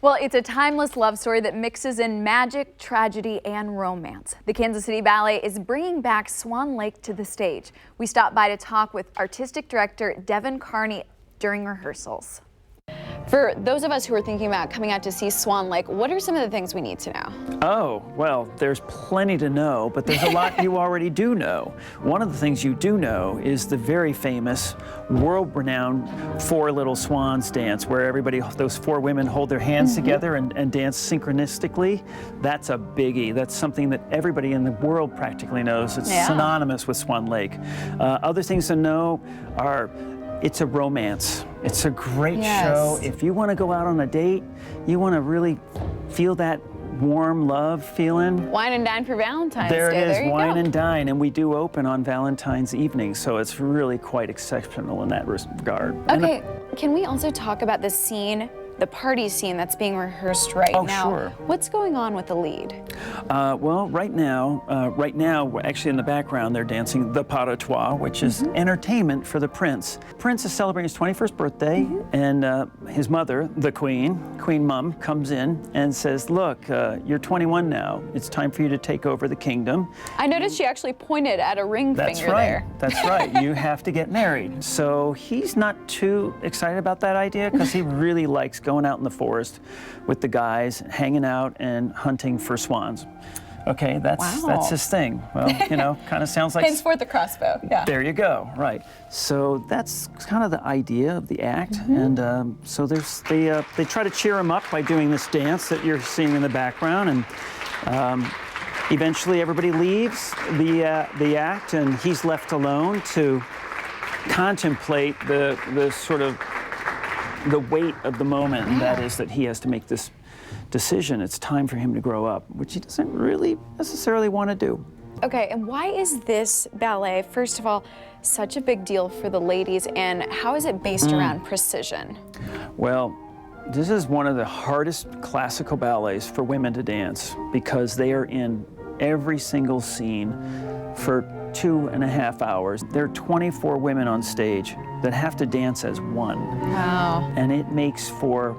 Well, it's a timeless love story that mixes in magic, tragedy, and romance. The Kansas City Ballet is bringing back Swan Lake to the stage. We stopped by to talk with Artistic Director Devon Carney during rehearsals. For those of us who are thinking about coming out to see Swan Lake, what are some of the things we need to know? Oh, well, there's plenty to know, but there's a lot you already do know. One of the things you do know is the very famous, world-renowned Four Little Swans dance, where those four women hold their hands together and dance synchronistically. That's a biggie. That's something that everybody in the world practically knows. It's synonymous with Swan Lake. Other things to know are it's a romance. It's a great show. If you want to go out on a date, you want to really feel that warm love feeling. Wine and dine for Valentine's Day. There it is, wine and dine. And we do open on Valentine's evening, so it's really quite exceptional in that regard. Okay, can we also talk about the scene, the party scene that's being rehearsed right now? Sure. What's going on with the lead? Well, right now, actually in the background, they're dancing the pas de trois, which is entertainment for the prince. Prince is celebrating his 21st birthday, and his mother, the Queen Mum, comes in and says, look, you're 21 now. It's time for you to take over the kingdom. I noticed she actually pointed at a ring finger there. That's right. You have to get married. So he's not too excited about that idea because he really likes going out in the forest with the guys, hanging out and hunting for swans. Okay, that's his thing. Well, you know, kind of sounds like... Henceforth the crossbow, yeah. There you go, right. So that's kind of the idea of the act. And so they try to cheer him up by doing this dance that you're seeing in the background. And eventually everybody leaves the act, and he's left alone to contemplate the sort of the weight of the moment, and that is that he has to make this decision. It's time for him to grow up, which he doesn't really necessarily want to do. Okay, and why is this ballet, first of all, such a big deal for the ladies, and how is it based around precision? Well, this is one of the hardest classical ballets for women to dance because they are in every single scene for 2.5 hours. There are 24 women on stage that have to dance as one. Wow. And it makes for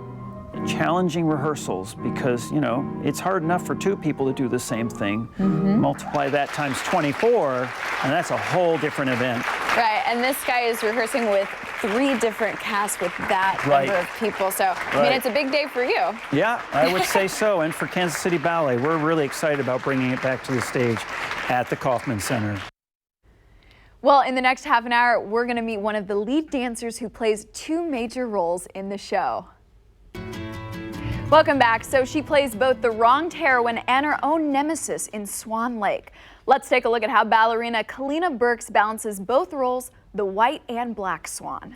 challenging rehearsals because, you know, it's hard enough for two people to do the same thing. Multiply that times 24, and that's a whole different event. Right, and this guy is rehearsing with 3 different casts with that number of people. So, I mean, it's a big day for you. Yeah, I would say so. And for Kansas City Ballet, we're really excited about bringing it back to the stage at the Kaufman Center. Well, in the next half an hour, we're going to meet one of the lead dancers who plays 2 major roles in the show. Welcome back. So she plays both the wronged heroine and her own nemesis in Swan Lake. Let's take a look at how ballerina Kaleena Burks balances both roles, the white and black swan.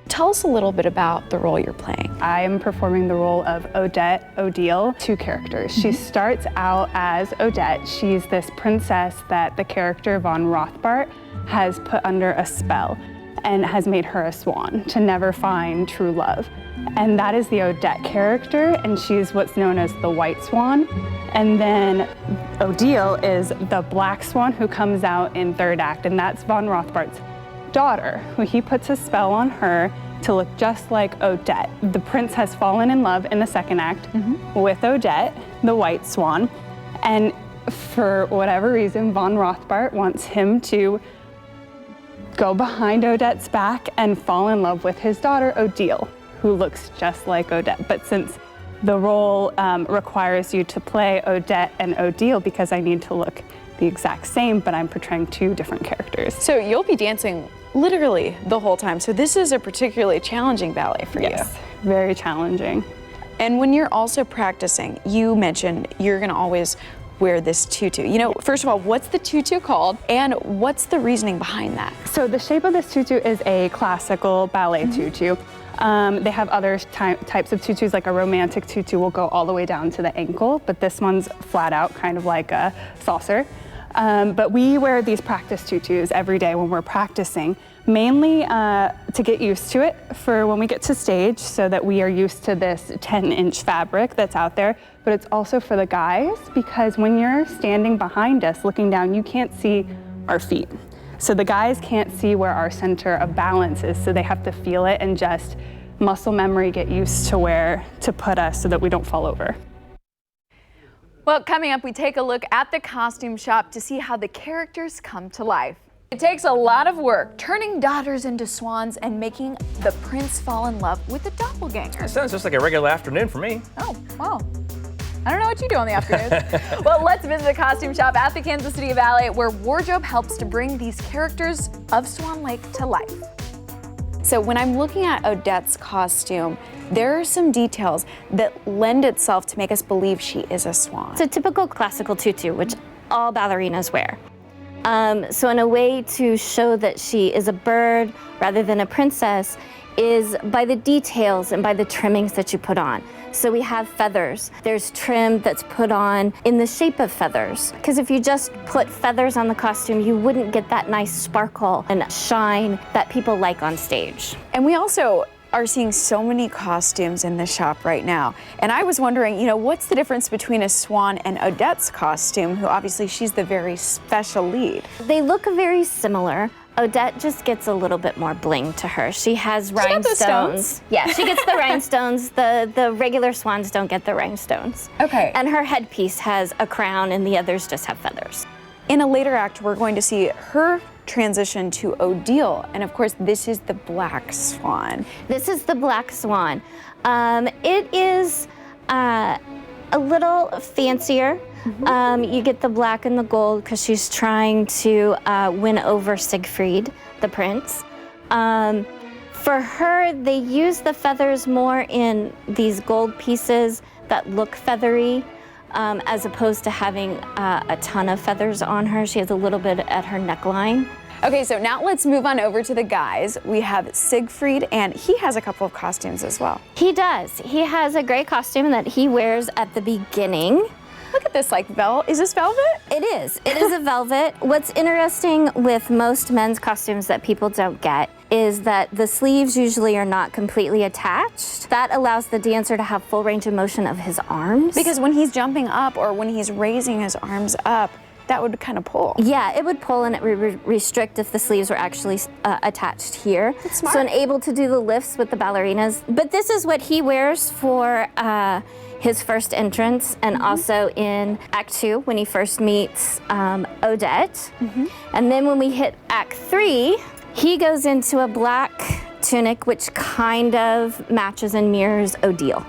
Tell us a little bit about the role you're playing. I am performing the role of Odette Odile, 2 characters. She starts out as Odette. She's this princess that the character Von Rothbart has put under a spell and has made her a swan to never find true love. And that is the Odette character, and she's what's known as the white swan. And then Odile is the black swan who comes out in 3rd act, and that's Von Rothbart's daughter, who he puts a spell on her to look just like Odette. The prince has fallen in love in the 2nd act with Odette, the white swan, and for whatever reason, Von Rothbart wants him to go behind Odette's back and fall in love with his daughter, Odile, who looks just like Odette. But since the role requires you to play Odette and Odile, because I need to look the exact same, but I'm portraying 2 different characters. So you'll be dancing literally the whole time. So this is a particularly challenging ballet for you. Yes, very challenging. And when you're also practicing, you mentioned you're gonna always wear this tutu. You know, first of all, what's the tutu called, and what's the reasoning behind that? So the shape of this tutu is a classical ballet tutu. They have other types of tutus, like a romantic tutu will go all the way down to the ankle, but this one's flat out, kind of like a saucer. But we wear these practice tutus every day when we're practicing, mainly to get used to it for when we get to stage, so that we are used to this 10-inch fabric that's out there. But it's also for the guys, because when you're standing behind us looking down, you can't see our feet. So the guys can't see where our center of balance is, so they have to feel it and just muscle memory, get used to where to put us so that we don't fall over. Well, coming up, we take a look at the costume shop to see how the characters come to life. It takes a lot of work turning daughters into swans and making the prince fall in love with a doppelganger. That sounds just like a regular afternoon for me. Oh, wow. I don't know what you do on the afternoons. Well, let's visit the costume shop at the Kansas City Ballet, where wardrobe helps to bring these characters of Swan Lake to life. So when I'm looking at Odette's costume, there are some details that lend itself to make us believe she is a swan. It's a typical classical tutu, which all ballerinas wear. So in a way to show that she is a bird rather than a princess is by the details and by the trimmings that you put on. So we have feathers. There's trim that's put on in the shape of feathers. Because if you just put feathers on the costume, you wouldn't get that nice sparkle and shine that people like on stage. And we also are seeing so many costumes in the shop right now. And I was wondering, you know, what's the difference between a swan and Odette's costume, who obviously she's the very special lead? They look very similar. Odette just gets a little bit more bling to her. She has rhinestones. Yeah, she gets the rhinestones. The regular swans don't get the rhinestones. Okay. And her headpiece has a crown and the others just have feathers. In a later act, we're going to see her transition to Odile. And of course, this is the black swan. This is the black swan. It is a little fancier. You get the black and the gold because she's trying to win over Siegfried, the prince. For her, they use the feathers more in these gold pieces that look feathery, as opposed to having a ton of feathers on her. She has a little bit at her neckline. Okay, so now let's move on over to the guys. We have Siegfried, and he has a couple of costumes as well. He does. He has a gray costume that he wears at the beginning. Look at this, like, is this velvet? It is. It is a velvet. What's interesting with most men's costumes that people don't get is that the sleeves usually are not completely attached. That allows the dancer to have full range of motion of his arms. Because when he's jumping up or when he's raising his arms up, that would kind of pull. Yeah, it would pull and it would restrict if the sleeves were actually attached here. That's smart. So unable to do the lifts with the ballerinas. But this is what he wears for his first entrance, and also in Act 2 when he first meets Odette. And then when we hit Act 3, he goes into a black tunic which kind of matches and mirrors Odile.